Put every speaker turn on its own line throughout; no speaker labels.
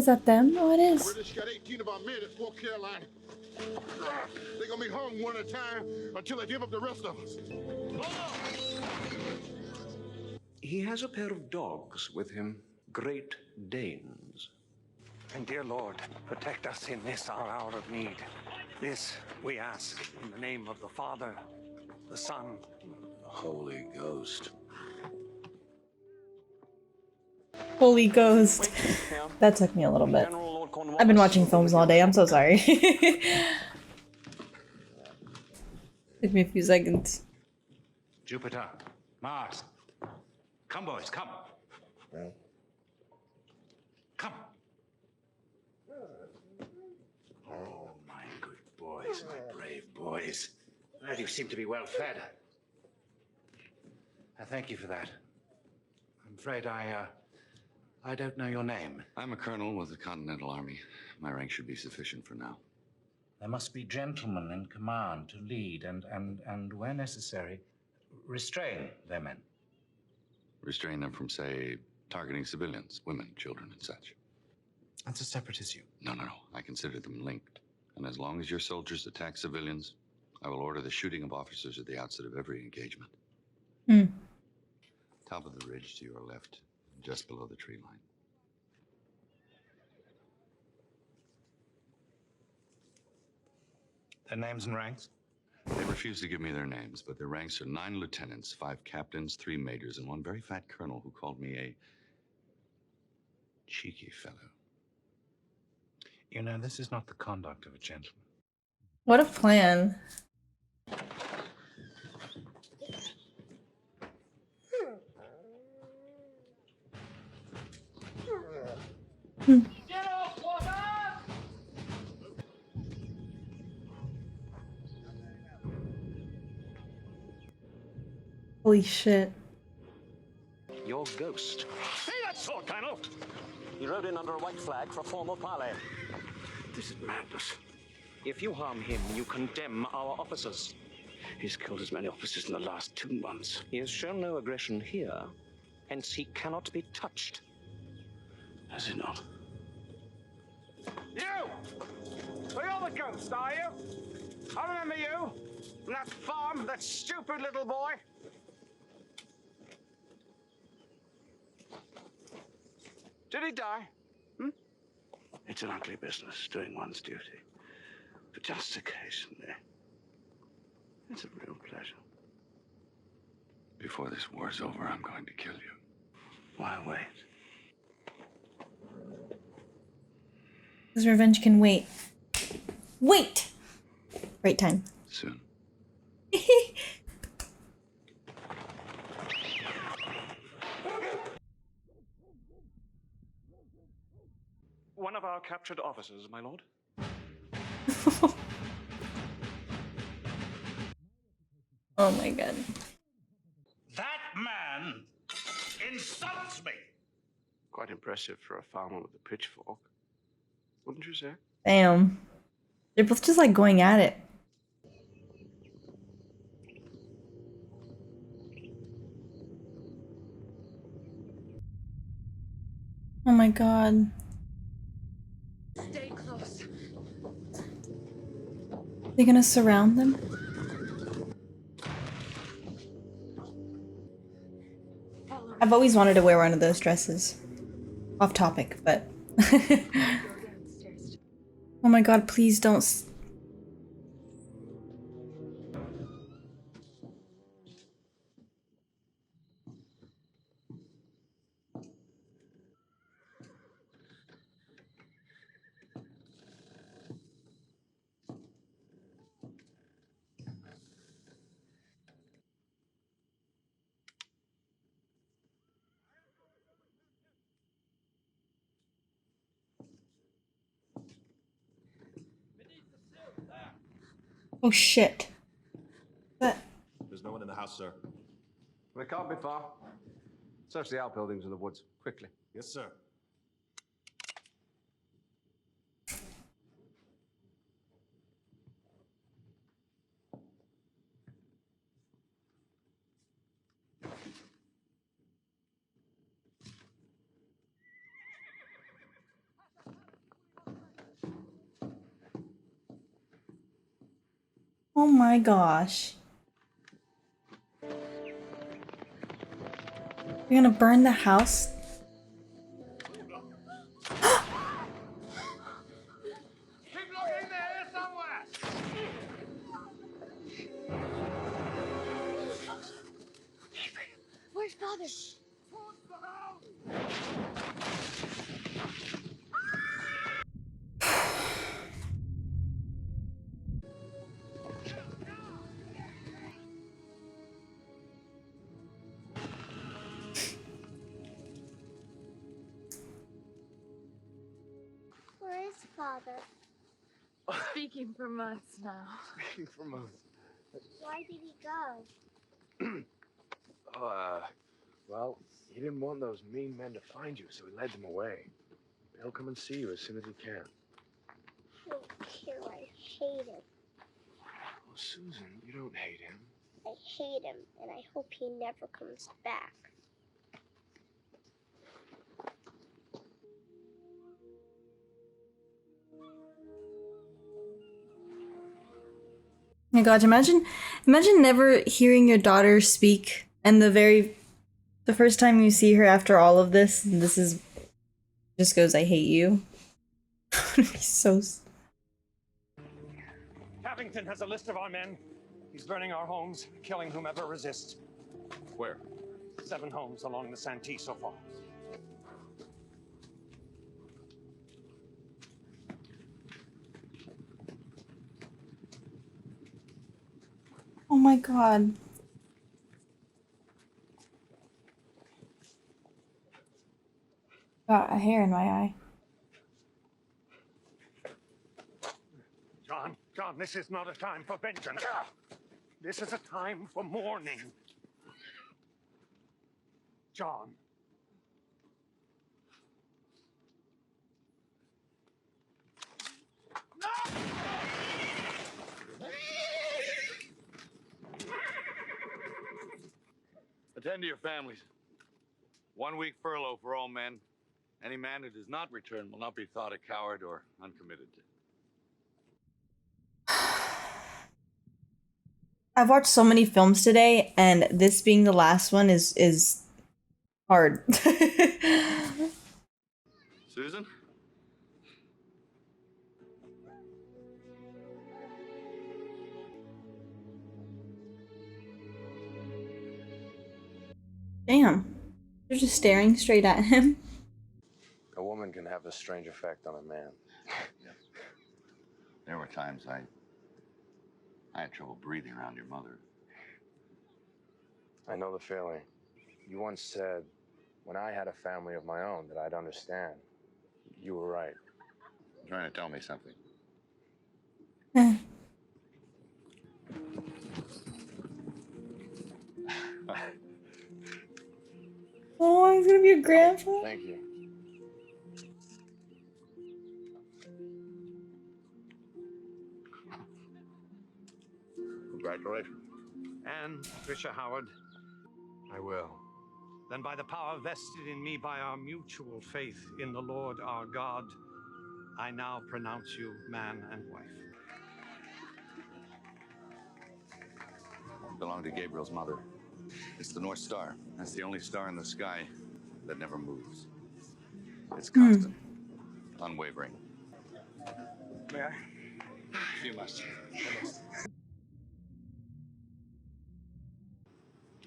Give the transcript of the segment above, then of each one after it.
Is that them? Oh, it is.
British got 18 of our men at Fort Carolina. They're gonna be hung one at a time until they give up the rest of us.
He has a pair of dogs with him, Great Danes.
And dear Lord, protect us in this our hour of need. This we ask in the name of the Father, the Son,
The Holy Ghost.
Holy Ghost. That took me a little bit. I've been watching films all day. I'm so sorry. Took me a few seconds.
Jupiter, Mars. Come, boys, come. Come. Oh, my good boys, my brave boys. Glad you seem to be well fed. I thank you for that. I'm afraid I don't know your name.
I'm a colonel with the Continental Army. My rank should be sufficient for now.
There must be gentlemen in command to lead and where necessary, restrain their men.
Restrain them from, say, targeting civilians, women, children, and such.
That's as separate as you.
No. I consider them linked. And as long as your soldiers attack civilians, I will order the shooting of officers at the outset of every engagement. Top of the ridge to your left, just below the tree line.
Their names and ranks?
They refuse to give me their names, but their ranks are 9 lieutenants, 5 captains, 3 majors, and 1 very fat colonel who called me a cheeky fellow.
You know, this is not the conduct of a gentleman.
What a plan.
Get off, water!
Holy shit.
your ghost.
See that sword, Colonel?
He rode in under a white flag for formal parley.
This is madness.
If you harm him, you condemn our officers.
He's killed as many officers in the last 2 months.
He has shown no aggression here, hence he cannot be touched.
Has he not?
You! Well, you're the ghost, are you? I remember you. From that farm, that stupid little boy. Did he die?
It's an ugly business, doing one's duty. But just occasionally, it's a real pleasure.
Before this war's over, I'm going to kill you.
Why wait?
His revenge can wait. Wait! Right time.
Soon.
One of our captured officers, my lord.
Oh my god.
That man insults me!
Quite impressive for a farmer with a pitchfork. Wouldn't you say?
Damn. They're both just like going at it. Oh my god.
Stay close.
They're gonna surround them? I've always wanted to wear one of those dresses. Off topic, but... Oh my god, please don't... Oh shit. That...
There's no one in the house, sir.
We can't be far. Search the outbuildings in the woods, quickly.
Yes, sir.
Oh my gosh. You're gonna burn the house?
Keep looking there somewhere.
Where's Father?
Where is Father?
Speaking for months now.
Speaking for months.
Why did he go?
Well, he didn't want those mean men to find you, so he led them away. He'll come and see you as soon as he can.
I don't care. I hate him.
Oh, Susan, you don't hate him.
I hate him, and I hope he never comes back.
Oh my god, imagine never hearing your daughter speak and the first time you see her after all of this, and this is just goes, I hate you. It'd be so
Cavington has a list of our men. He's burning our homes, killing whomever resists.
Where?
7 homes along the Santee so far.
Oh my god. Got a hair in my eye.
John, this is not a time for vengeance. This is a time for mourning. John.
Attend to your families. 1 week furlough for all men. Any man who does not return will not be thought a coward or uncommitted.
I've watched so many films today, and this being the last one is hard.
Susan?
Damn. They're just staring straight at him.
A woman can have a strange effect on a man.
Yes. There were times I had trouble breathing around your mother.
I know the feeling. You once said, when I had a family of my own, that I'd understand. You were right.
You're trying to tell me something.
Oh, he's gonna be a grandpa?
Thank you.
Congratulations.
And Trisha Howard.
I will.
Then by the power vested in me by our mutual faith in the Lord our God, I now pronounce you man and wife.
It belonged to Gabriel's mother. It's the North Star. That's the only star in the sky that never moves. It's constant, unwavering.
May I?
You must.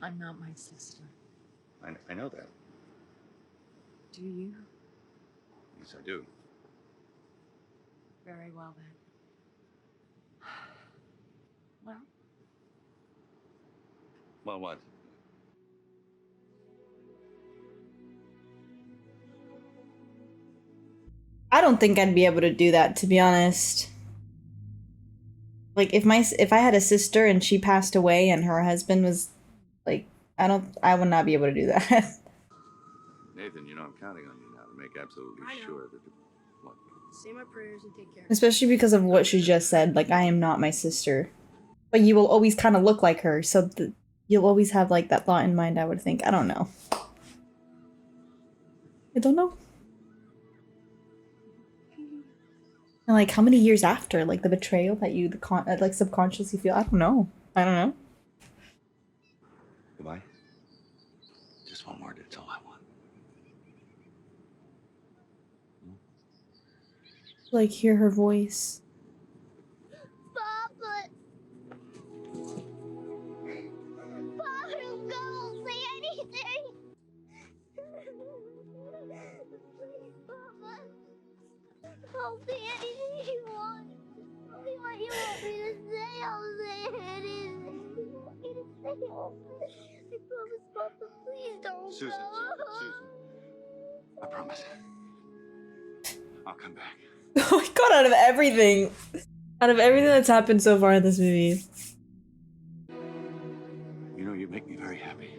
I'm not my sister.
I know that.
Do you?
Yes, I do.
Very well then. Well,
Well, what?
I don't think I'd be able to do that, to be honest. Like, if I had a sister and she passed away and her husband was, like, I would not be able to do that.
Nathan, you know I'm counting on you now to make absolutely sure that what?
Say my prayers and take care.
Especially because of what she just said, like, I am not my sister. But you will always kind of look like her, so you'll always have, like, that thought in mind, I would think. I don't know. I don't know. And like how many years after, like the betrayal that you like subconsciously feel? I don't know. I don't know.
Goodbye. Just one word, it's all I want.
Like hear her voice.
Papa! Papa, don't say anything! Please, Papa. I'll say anything you want. Tell me what you want me to say. I'll say anything you want me to say. I promise, Papa. Please don't
Susan,
go.
Susan. I promise. I'll come back.
Oh my god, out of everything that's happened so far in this movie.
You know, you make me very happy.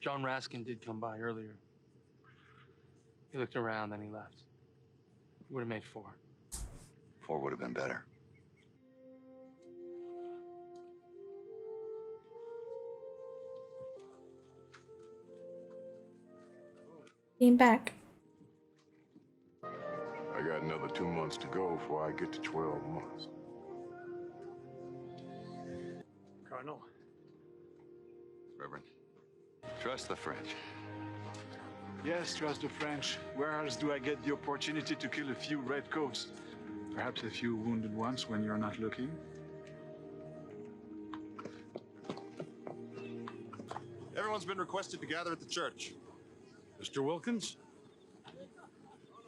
John Raskin did come by earlier. He looked around, then he left. Would have made 4.
4 would have been better.
Came back.
I got another 2 months to go before I get to 12 months.
Colonel.
Reverend, trust the French.
Yes, trust the French. Where else do I get the opportunity to kill a few redcoats? Perhaps a few wounded ones when you're not looking?
Everyone's been requested to gather at the church.
Mr. Wilkins?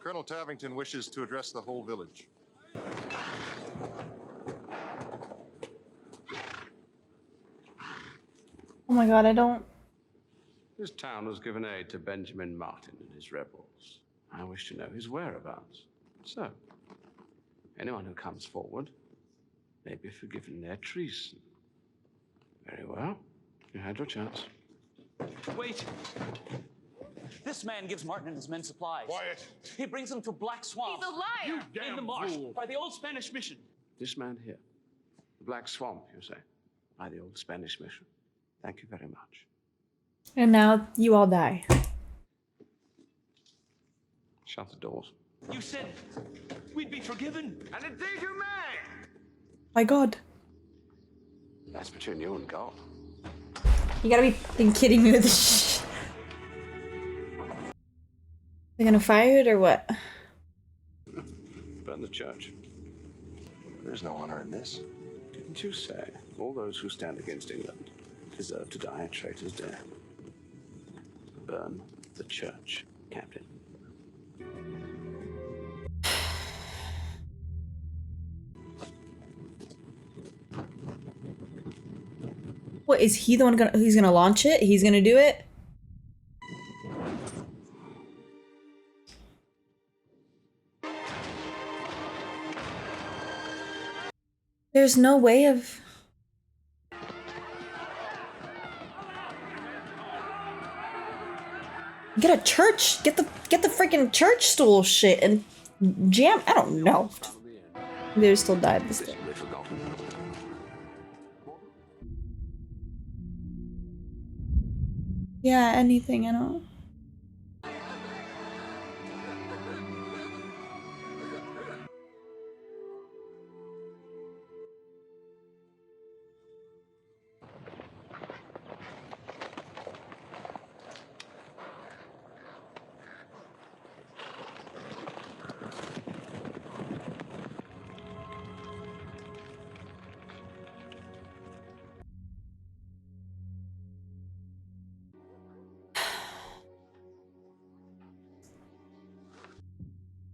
Colonel Tavington wishes to address the whole village.
Oh my god, I don't.
This town was given aid to Benjamin Martin and his rebels. I wish to know his whereabouts. So, anyone who comes forward may be forgiven their treason. Very well. You had your chance.
Wait! This man gives Martin and his men supplies.
Quiet!
He brings them to Black Swamp.
He's a liar!
You damn in the marsh
fool.
by the old Spanish mission.
This man here, the Black Swamp, you say, by the old Spanish mission. Thank you very much.
And now you all die.
Shut the doors.
You said we'd be forgiven.
And indeed you may!
My god.
That's between you and God.
You gotta be fucking kidding me with this shit. They're gonna fire it or what?
Burn the church.
There's no honor in this.
Didn't you say all those who stand against England deserve to die a traitor's death? Burn the church, Captain.
What, is he the one who's gonna launch it? He's gonna do it? There's no way of... Get a church! Get the freaking church stool shit and jam... I don't know. They still died this day. Yeah, anything, I know.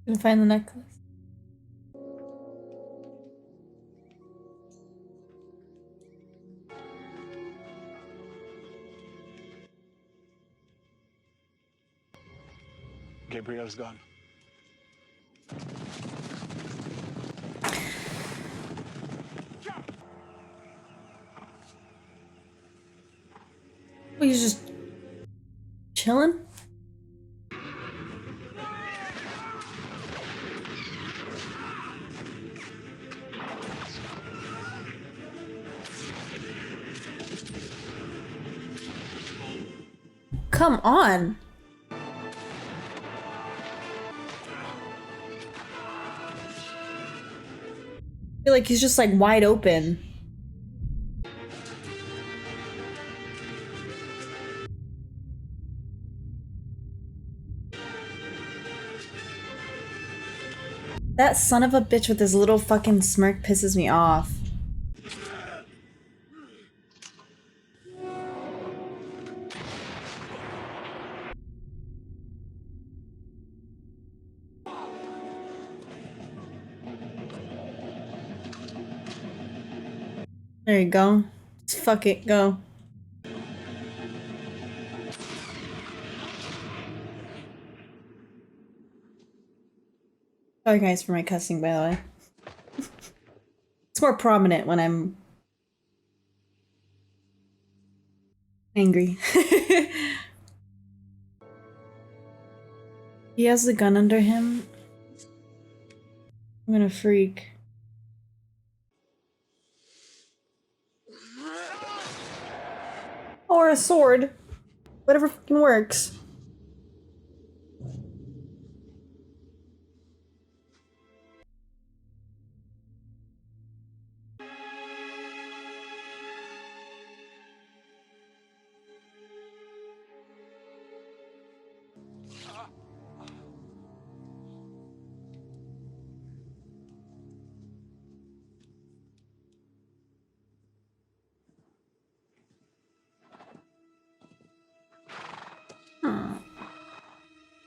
Gonna find the necklace.
Gabriel's gone.
Oh, he's just chilling. come on. I feel like he's just like wide open. That son of a bitch with his little fucking smirk pisses me off. There you go. Just fuck it, go. Sorry guys for my cussing, by the way. It's more prominent when I'm angry. He has the gun under him. I'm gonna freak. Or a sword. Whatever fucking works.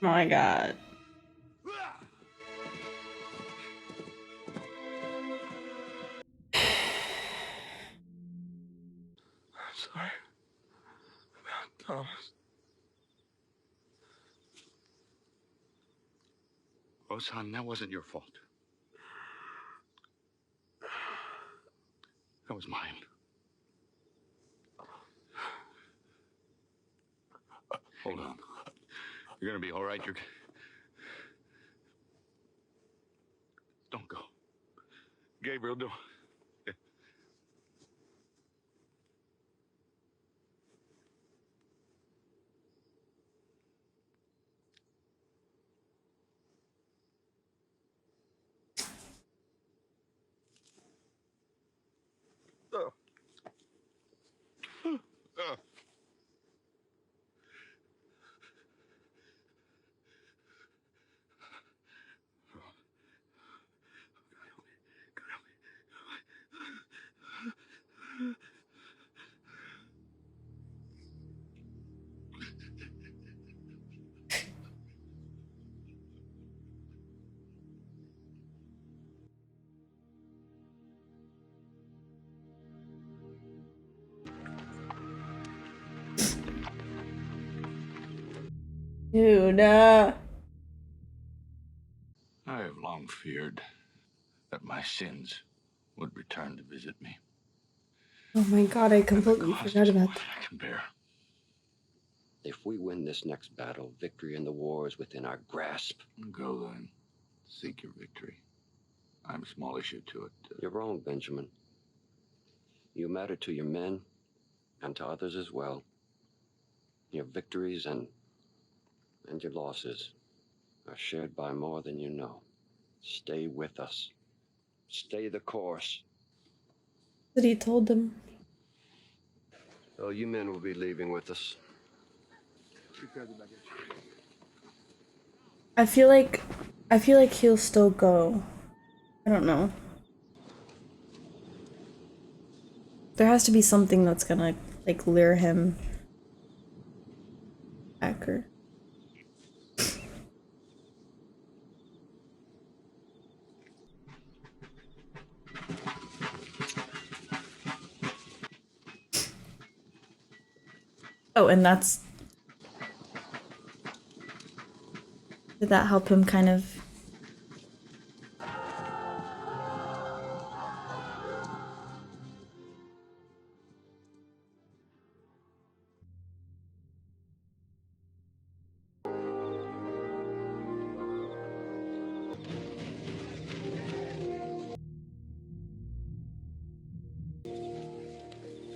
Oh my god.
Sorry about Thomas.
Oh, son, that wasn't your fault. That was mine. Hold on. You're gonna be all right. Don't go. Gabriel, don't.
Dude,
I have long feared that my sins would return to visit me.
oh my god, I completely forgot about that.
I can bear.
If we win this next battle, victory in the war is within our grasp.
Go then. Seek your victory. I'm small issue to it.
You're wrong, Benjamin. You matter to your men and to others as well. Your victories and your losses are shared by more than you know. Stay with us. Stay the course.
That he told them.
Oh, you men will be leaving with us.
I feel like he'll still go. I don't know. There has to be something that's gonna like lure him back or oh, and that's did that help him kind of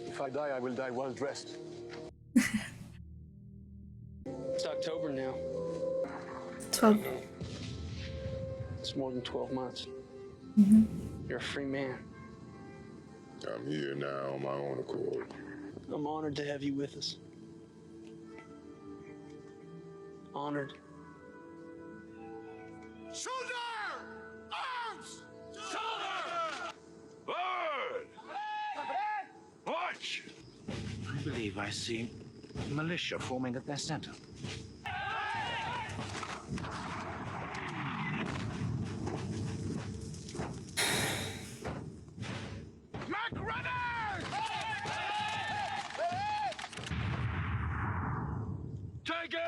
If I die, I will die well dressed.
12.
It's more than 12 months.
Mm-hmm.
You're a free man.
I'm here now on my own accord.
I'm honored to have you with us. Honored.
Shoulder! Arms! Shoulder! Bird! Watch!
I believe I see militia forming at their center.
Mac runners! Take it!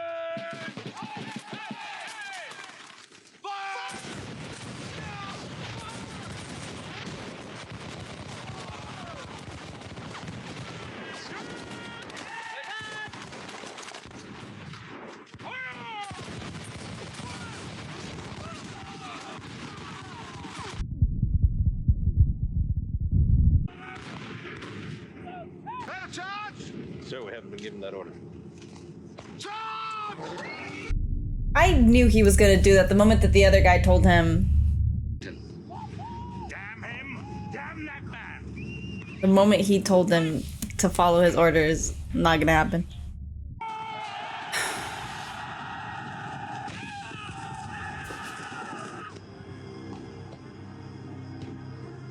Fire! Hey, charge!
Sir, we haven't been given that order.
I knew he was gonna do that the moment that the other guy told him.
Damn him! Damn that man!
The moment he told them to follow his orders, not gonna happen.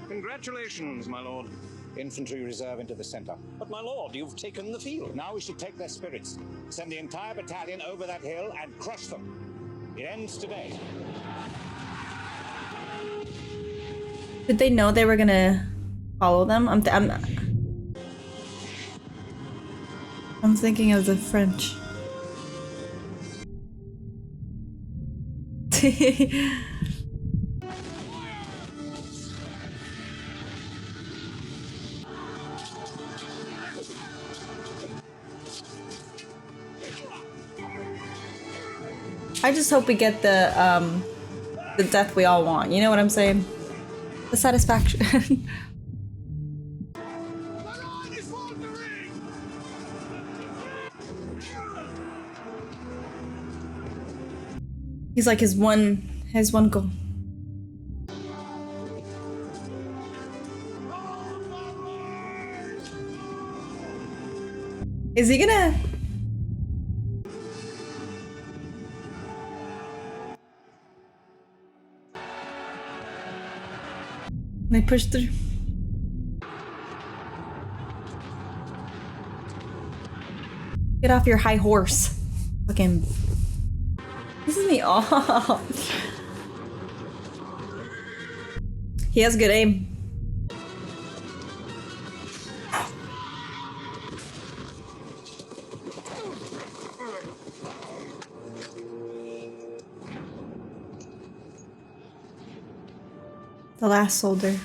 Congratulations, my lord. Infantry reserve into the center. But my lord, you've taken the field. Now we should take their spirits. Send the entire battalion over that hill and crush them. It ends today.
Did they know they were gonna follow them? I'm thinking of the French. I just hope we get the death we all want. You know what I'm saying? The satisfaction. He's like his one goal. Is he gonna? They push through. Get off your high horse. Fucking. This is me off. He has good aim. The last soldier.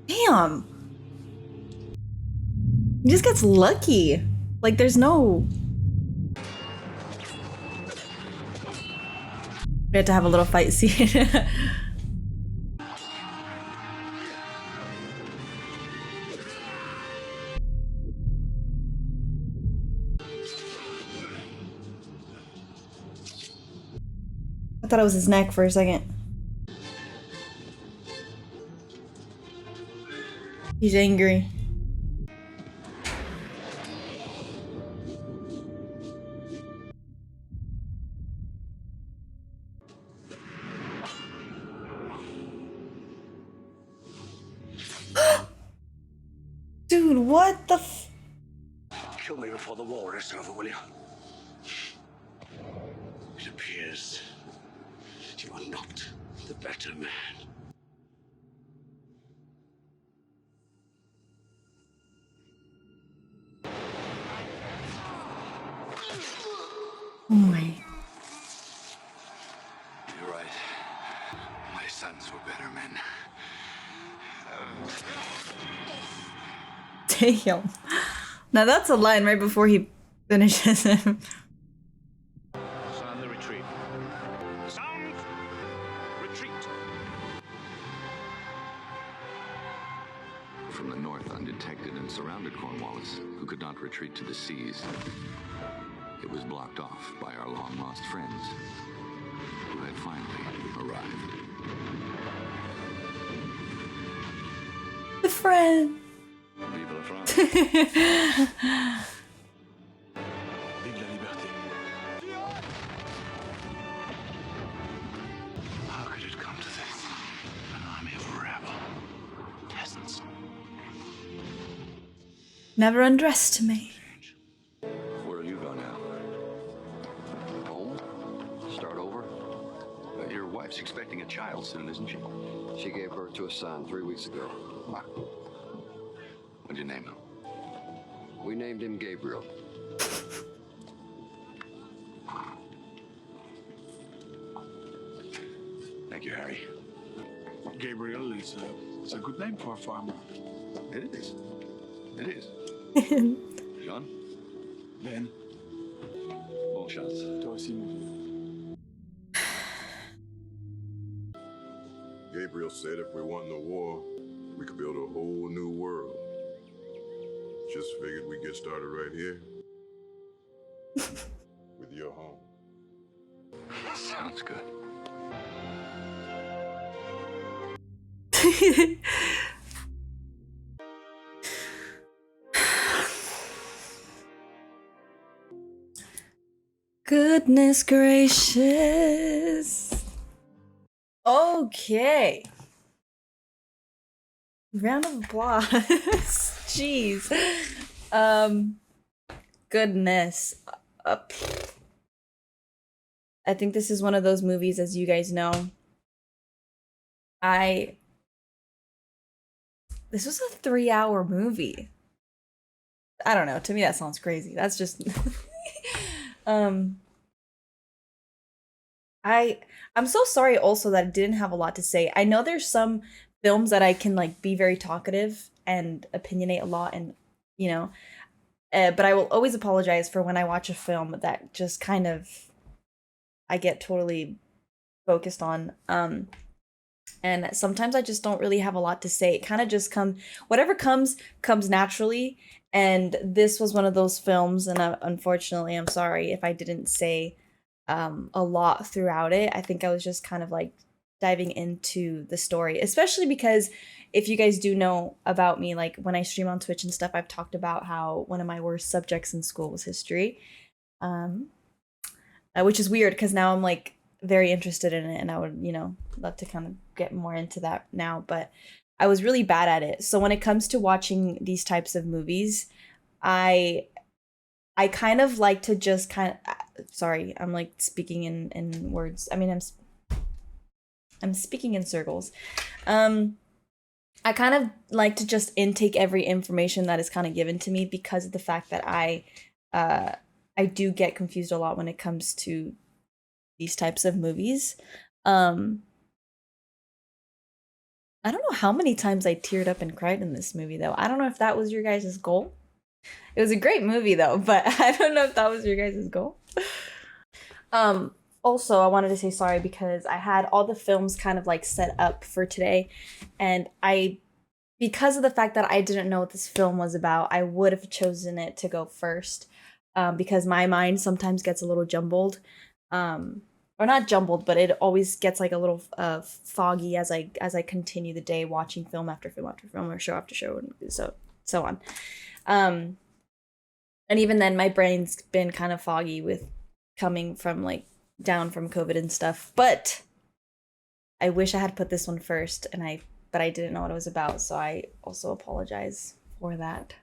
Damn. He just gets lucky. Like there's no. We had to have a little fight scene. I thought it was his neck for a second. He's angry. Dude, what the f-
Kill me before the war is over, will you? It appears you are not the better man.
Oh my.
You're right. My sons were better men.
Damn. Now that's a line right before he finishes him.
Sound the retreat. Sound retreat.
From the north undetected and surrounded Cornwallis, who could not retreat to the seas. It was blocked off by our long-lost friends, who had finally arrived.
The friend.
Vive la France.
Vive la liberté. How could it come to this? An army of rebel peasants.
Never underestimate.
Where will you go now?
Home? Start over?
Your wife's expecting a child soon, isn't she?
She gave birth to a son 3 weeks ago.
Wow. What'd you name him?
We named him Gabriel.
Thank you, Harry.
Gabriel is a good name for a farmer.
It is. It is. John?
Ben.
Bon chance.
Toi aussi, mon vieux.
Gabriel said if we won the war, we could build a whole new world. Just figured we'd get started right here. With your home.
Sounds good.
Goodness gracious. Okay. Round of applause. Jeez. Goodness. I think this is one of those movies, as you guys know. This was a 3-hour movie. I don't know. To me, that sounds crazy. That's just I'm so sorry also that I didn't have a lot to say. I know there's some films that I can like be very talkative and opinionate a lot, and you know, but I will always apologize for when I watch a film that just kind of I get totally focused on. And sometimes I just don't really have a lot to say. It kind of just whatever comes naturally. And this was one of those films, and unfortunately, I'm sorry if I didn't say a lot throughout it. I think I was just kind of like diving into the story, especially because if you guys do know about me, like when I stream on Twitch and stuff, I've talked about how one of my worst subjects in school was history, which is weird because now I'm like very interested in it, and I would, you know, love to kind of get more into that now, but I was really bad at it. So when it comes to watching these types of movies, I kind of like to just kind of, sorry, I'm like speaking in words. I mean, I'm speaking in circles. I kind of like to just intake every information that is kind of given to me because of the fact that I do get confused a lot when it comes to these types of movies. I don't know how many times I teared up and cried in this movie, though. I don't know if that was your guys' goal. It was a great movie, though, but I don't know if that was your guys' goal. Also, I wanted to say sorry because I had all the films kind of like set up for today, and because of the fact that I didn't know what this film was about, I would have chosen it to go first, because my mind sometimes gets a little jumbled. Or not jumbled, but it always gets like a little foggy as I continue the day watching film after film after film or show after show and so on. And even then my brain's been kind of foggy with coming from like down from COVID and stuff. But I wish I had put this one first, but I didn't know what it was about, so I also apologize for that.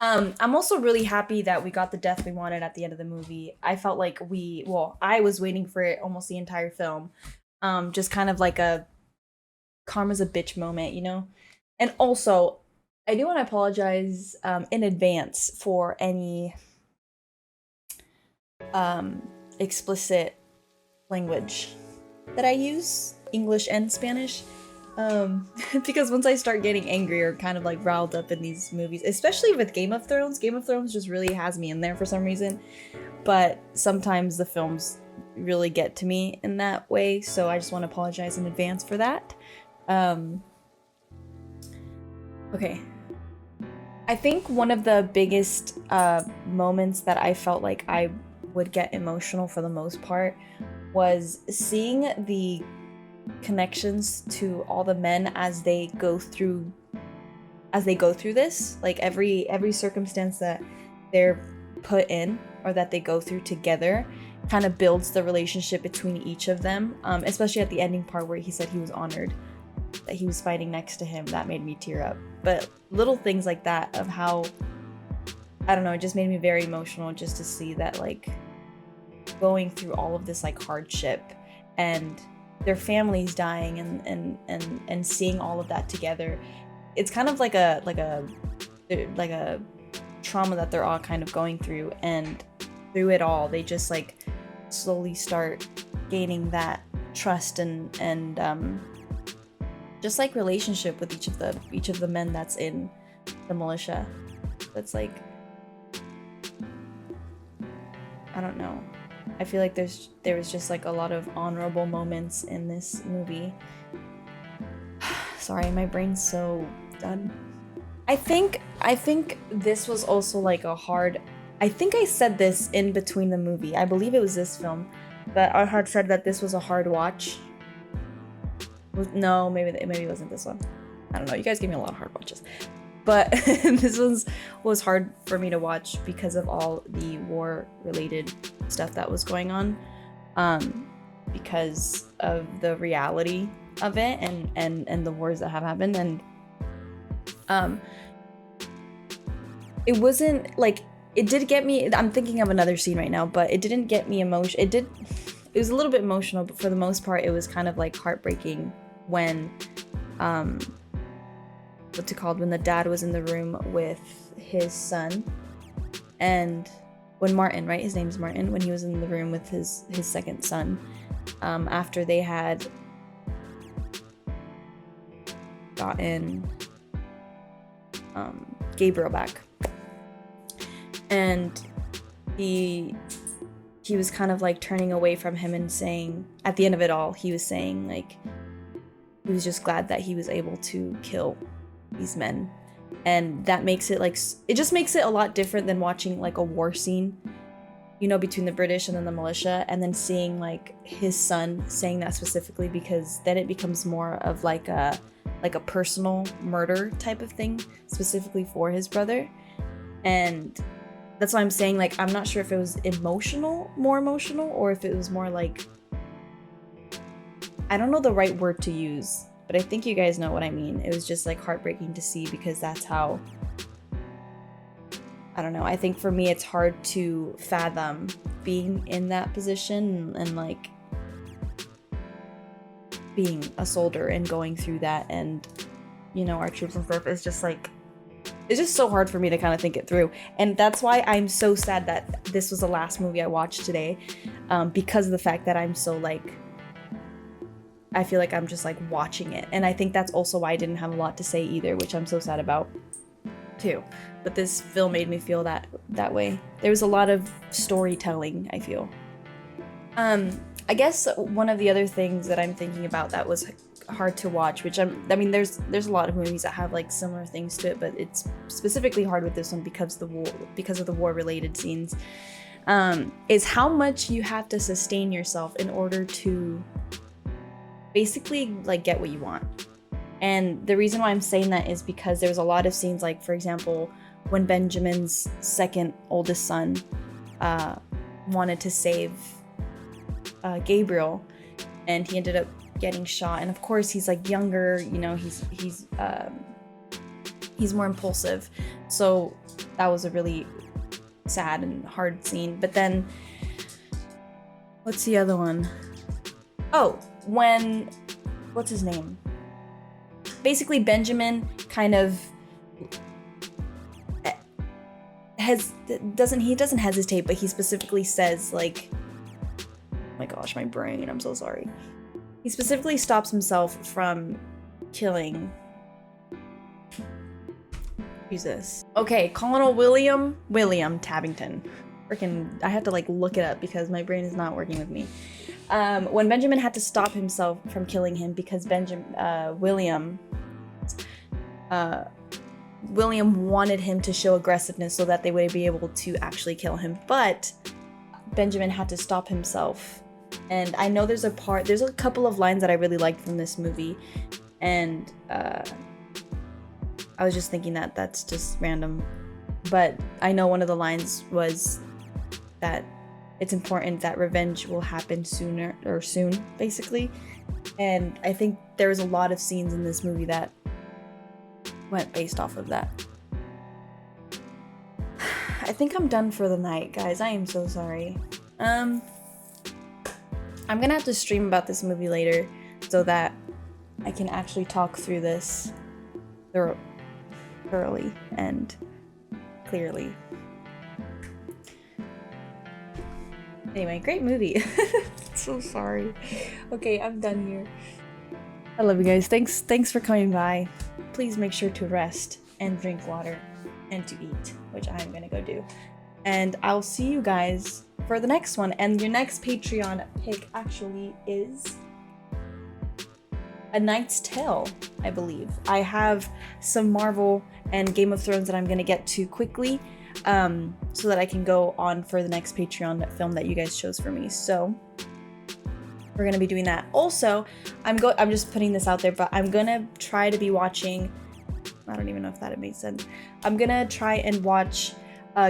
I'm also really happy that we got the death we wanted at the end of the movie. I felt like I was waiting for it almost the entire film. Just kind of like a karma's a bitch moment, you know? And also, I do want to apologize in advance for any explicit language that I use, English and Spanish. Because once I start getting angry or kind of like riled up in these movies, especially with Game of Thrones just really has me in there for some reason. But sometimes the films really get to me in that way, so I just want to apologize in advance for that. Okay. I think one of the biggest moments that I felt like I would get emotional for the most part was seeing the connections to all the men as they go through this. Like every circumstance that they're put in or that they go through together kind of builds the relationship between each of them, especially at the ending part where he said he was honored that he was fighting next to him. That made me tear up. But little things like that of how, I don't know, it just made me very emotional just to see that, like, going through all of this like hardship and their families dying and seeing all of that together. It's kind of like a trauma that they're all kind of going through, and through it all they just like slowly start gaining that trust and just like relationship with each of the men that's in the militia. That's like, I don't know. I feel like there was just like a lot of honorable moments in this movie. Sorry, my brain's so done. I think this was also like a hard, I think I said this in between the movie. I believe it was this film, but I had said that this was a hard watch. No, maybe it wasn't this one. I don't know. You guys gave me a lot of hard watches. But this was hard for me to watch because of all the war-related stuff that was going on. Because of the reality of it and the wars that have happened. And it wasn't like, it did get me, I'm thinking of another scene right now, but it didn't get me emotional. It was a little bit emotional, but for the most part it was kind of like heartbreaking when what's it called, when the dad was in the room with his son, and when Martin, right, his name's Martin, when he was in the room with his second son, after they had gotten Gabriel back, and he was kind of like turning away from him and saying, at the end of it all, he was saying like he was just glad that he was able to kill these men. And that makes it like, it just makes it a lot different than watching like a war scene, you know, between the British and then the militia, and then seeing like his son saying that specifically, because then it becomes more of like a personal murder type of thing specifically for his brother. And that's why I'm saying, like, I'm not sure if it was more emotional, or if it was more like, I don't know the right word to use, but I think you guys know what I mean. It was just like heartbreaking to see, because that's how, I don't know, I think for me it's hard to fathom being in that position and like being a soldier and going through that, and you know, our troops and stuff. Is just like, it's just so hard for me to kind of think it through. And that's why I'm so sad that this was the last movie I watched today, because of the fact that I'm so like, I feel like I'm just like watching it. And I think that's also why I didn't have a lot to say either, which I'm so sad about too. But this film made me feel that way. There was a lot of storytelling, I feel. I guess one of the other things that I'm thinking about that was hard to watch, which I mean, there's a lot of movies that have like similar things to it, but it's specifically hard with this one because of the war-related scenes, is how much you have to sustain yourself in order to basically like get what you want. And the reason why I'm saying that is because there's a lot of scenes, like for example, when Benjamin's second oldest son wanted to save Gabriel, and he ended up getting shot. And of course he's like younger, you know, he's more impulsive. So that was a really sad and hard scene. But then, what's the other one? Oh, when, what's his name? Basically Benjamin kind of doesn't hesitate, but he specifically says like, oh my gosh, my brain, I'm so sorry. He specifically stops himself from killing, Jesus. Okay, Colonel William Tabington. Freaking, I have to like look it up because my brain is not working with me. When Benjamin had to stop himself from killing him because William William wanted him to show aggressiveness so that they would be able to actually kill him, but Benjamin had to stop himself. And I know there's a couple of lines that I really liked from this movie, and I was just thinking that that's just random, but I know one of the lines was that it's important that revenge will happen soon, basically. And I think there was a lot of scenes in this movie that went based off of that. I think I'm done for the night, guys. I am so sorry. I'm gonna have to stream about this movie later so that I can actually talk through this thoroughly and clearly. Anyway, great movie. So sorry. Okay, I'm done here. I love you guys. Thanks for coming by. Please make sure to rest and drink water and to eat, which I'm gonna go do. And I'll see you guys for the next one. And your next Patreon pick actually is A Knight's Tale, I believe. I have some Marvel and Game of Thrones that I'm gonna get to quickly, so that I can go on for the next Patreon film that you guys chose for me. So we're gonna be doing that. Also, I'm just putting this out there, but I'm gonna try to be watching, I don't even know if that made sense. I'm gonna try and watch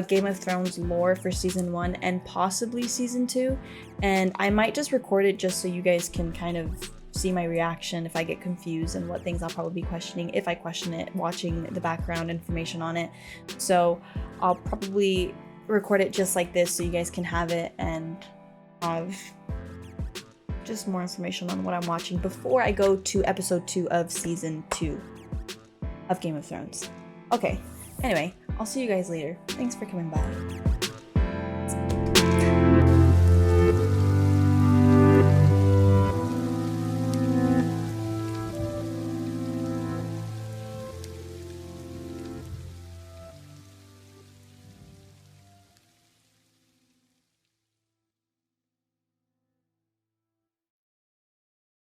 Game of Thrones lore for season 1 and possibly season 2, and I might just record it just so you guys can kind of see my reaction if I get confused and what things I'll probably be questioning, if I question it, watching the background information on it. So I'll probably record it just like this so you guys can have it and have just more information on what I'm watching before I go to episode 2 of season 2 of Game of Thrones. Okay, anyway, I'll see you guys later. Thanks for coming by.